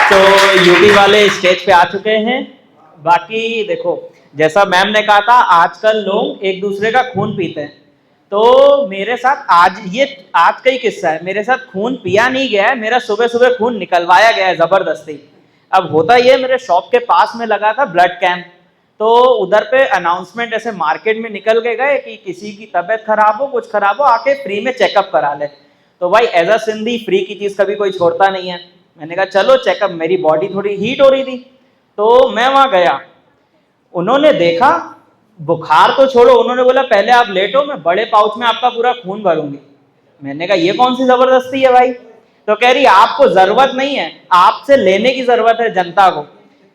तो यूपी वाले स्टेज पे आ चुके हैं। बाकी देखो, जैसा मैम ने कहा था, आजकल लोग एक दूसरे का खून पीते हैं। तो मेरे साथ आज का ही किस्सा है। मेरे साथ खून पिया नहीं गया है, मेरा सुबह सुबह खून निकलवाया गया है जबरदस्ती। अब होता ये, मेरे शॉप के पास में लगा था ब्लड कैंप, तो उधर पे अनाउंसमेंट ऐसे मार्केट में निकल के गए कि किसी की तबीयत खराब हो, कुछ खराब हो, आके फ्री में चेकअप करा ले। तो भाई एज अ सिंधी फ्री की चीज कभी कोई छोड़ता नहीं है। मैंने कहा चलो चेकअप। मेरी बॉडी थोड़ी हीट हो रही थी, तो मैं वहां गया। उन्होंने देखा, बुखार तो छोड़ो, उन्होंने बोला पहले आप लेटो, मैं बड़े पाउच में आपका पूरा खून भरूंगी। मैंने कहा ये कौन सी जबरदस्ती है भाई। तो कह रही आपको जरूरत नहीं है, आपसे लेने की जरूरत है जनता को।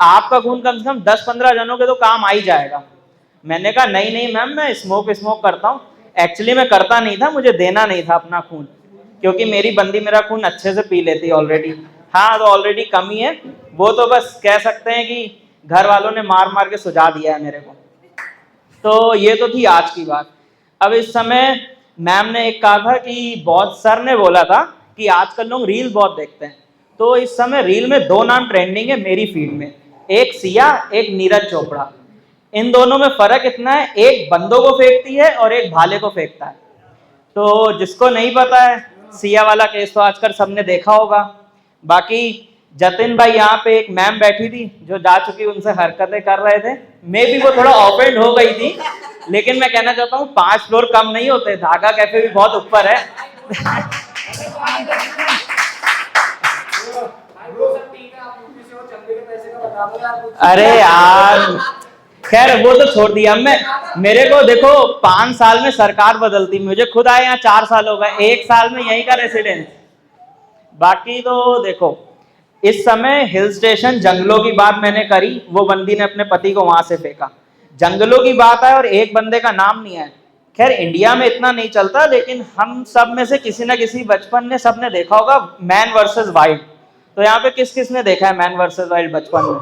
आपका खून कम से कम 10-15 जनों के तो काम आ ही जाएगा। मैंने कहा नहीं नहीं मैम, मैं स्मोक करता हूँ। एक्चुअली मैं करता नहीं था, मुझे देना नहीं था अपना खून, क्योंकि मेरी बंदी मेरा खून अच्छे से पी लेती है ऑलरेडी। हाँ, तो ऑलरेडी कमी है, वो तो बस कह सकते हैं कि घर वालों ने मार मार के सुझा दिया है मेरे को। तो ये तो थी आज की बात। अब इस समय मैम ने एक कहा था कि बहुत, सर ने बोला था कि आजकल लोग रील बहुत देखते हैं। तो इस समय रील में 2 नाम ट्रेंडिंग है मेरी फीड में, एक सिया, एक नीरज चोपड़ा। इन दोनों में फर्क इतना है, एक बंदों को फेंकती है और एक भाले को फेंकता है। तो जिसको नहीं पता है, सिया वाला केस तो आजकल सबने देखा होगा। बाकी जतिन भाई, यहाँ पे एक मैम बैठी थी जो जा चुकी, उनसे हरकतें कर रहे थे। मे भी वो थोड़ा ऑफेंड हो गई थी, लेकिन मैं कहना चाहता हूँ 5 फ्लोर कम नहीं होते, धागा कैफे भी बहुत ऊपर है। अरे यार, खैर वो तो छोड़ दिया। मैं, मेरे को देखो 5 साल में सरकार बदलती, मुझे खुद आए यहाँ 4 साल हो गए, 1 साल में यहीं का रेसिडेंस। बाकी तो देखो, इस समय हिल स्टेशन जंगलों की बात मैंने करी, वो बंदी ने अपने पति को वहां से फेंका। जंगलों की बात है और एक बंदे का नाम नहीं है। खैर इंडिया में इतना नहीं चलता, लेकिन हम सब में से किसी ना किसी बचपन में सबने देखा होगा मैन वर्सेस वाइल्ड। तो यहाँ पे किस किस ने देखा है मैन वर्सेस वाइल्ड बचपन में?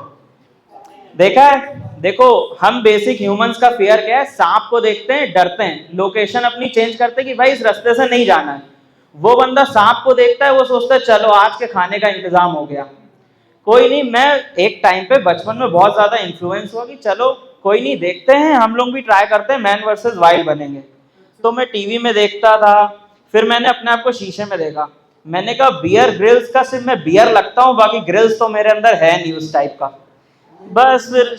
देखा है? देखो, हम बेसिक ह्यूमंस का फियर क्या है, सांप को देखते हैं डरते हैं, लोकेशन अपनी चेंज करते हैं कि भाई इस रास्ते से नहीं जाना है। वो बंदा सांप को देखता है, वो सोचता है चलो आज के खाने का इंतजाम हो गया। कोई नहीं, मैं एक टाइम पे बचपन में बहुत ज्यादा इन्फ्लुएंस हुआ कि चलो कोई नहीं, देखते हैं, हम लोग भी ट्राई करते हैं, मैन वर्सेस वाइल्ड बनेंगे। तो मैं टीवी में देखता था, फिर मैंने अपने आप को शीशे में देखा। मैंने कहा बियर ग्रिल्स का सिर्फ मैं बियर लगता हूँ, बाकी ग्रिल्स तो मेरे अंदर है नहीं उस टाइप का। बस फिर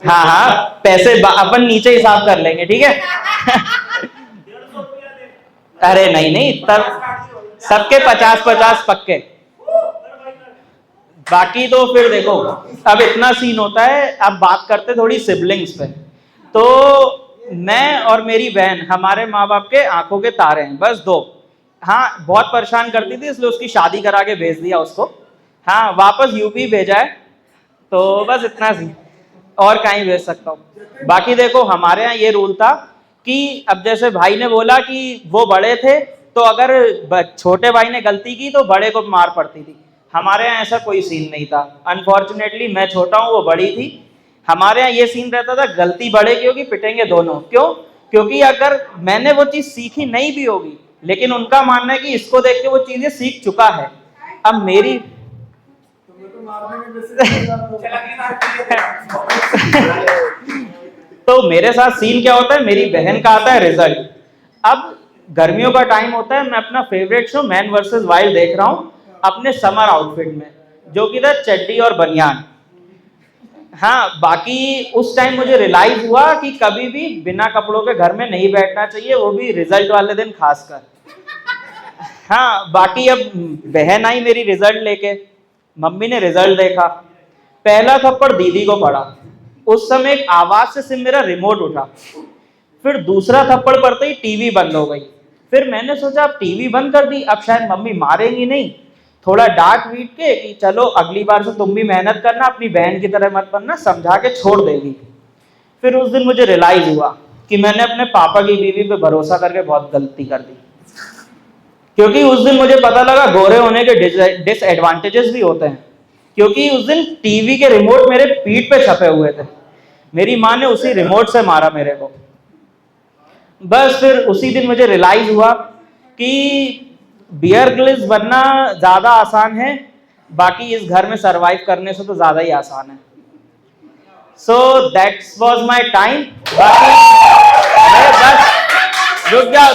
हाँ हाँ, पैसे अपन नीचे हिसाब कर लेंगे, ठीक है। अरे नहीं नहीं, तब सबके 50-50 पक्के। बाकी तो फिर देखो, अब इतना सीन होता है। अब बात करते थोड़ी सिबलिंग्स पे। तो मैं और मेरी बहन, हमारे माँ बाप के आंखों के तारे हैं, बस 2। हाँ, बहुत परेशान करती थी, इसलिए उसकी शादी करा के भेज दिया उसको। हाँ, वापस यूपी भेजा है, तो बस इतना सी, और कहीं भेज सकता हूँ। बाकी देखो, हमारे यहाँ ये रूल था कि अब जैसे भाई ने बोला कि वो बड़े थे, तो अगर छोटे भाई ने गलती की तो बड़े को मार पड़ती थी। हमारे यहाँ ऐसा कोई सीन नहीं था। अनफॉर्चुनेटली मैं छोटा हूँ, वो बड़ी थी। हमारे यहाँ ये सीन रहता था, गलती बड़े की होगी पिटेंगे दोनों। क्यों? क्योंकि अगर मैंने वो चीज सीखी नहीं भी होगी, लेकिन उनका मानना है कि इसको देख के वो चीजें सीख चुका है। अब मेरी तो मेरे साथ सीन क्या होता है, मेरी बहन का आता है रिजल्ट। अब गर्मियों का टाइम होता है, मैं अपना favourite show man versus wild देख रहा हूँ अपने समर आउटफिट में, जो कि था चड्डी और बनियान। हाँ, बाकी उस टाइम मुझे रियलाइज हुआ कि कभी भी बिना कपड़ों के घर में नहीं बैठना चाहिए, वो भी रिजल्ट वाले दिन खासकर। हाँ, बाकी अब बहन आई मेरी रिजल्ट लेके, मम्मी ने रिजल्ट देखा, पहला थप्पड़ दीदी को पड़ा। उस समय एक आवाज से सिर्फ मेरा रिमोट उठा। फिर दूसरा थप्पड़ पड़ते ही टीवी बंद हो गई। फिर मैंने सोचा अब टीवी बंद कर दी, अब शायद मम्मी मारेंगी नहीं, थोड़ा डांट वीट के कि चलो अगली बार से तुम भी मेहनत करना, अपनी बहन की तरह मत बनना, समझा के छोड़ देगी। फिर उस दिन मुझे रियलाइज हुआ कि मैंने अपने पापा की बीवी पे भरोसा करके बहुत गलती कर दी। क्योंकि उस दिन मुझे पता लगा गोरे होने के डिसएडवांटेजेस भी होते हैं। क्योंकि उस दिन टीवी के रिमोट मेरे पीठ पे छपे हुए थे, मेरी माँ ने उसी रिमोट से मारा मेरे को। बस फिर उसी दिन मुझे रियलाइज हुआ कि बियर ग्रिल्स बनना ज्यादा आसान है, बाकी इस घर में सरवाइव करने से तो ज्यादा ही आसान है। So that's was my time. बाकी बस रुक जाओ।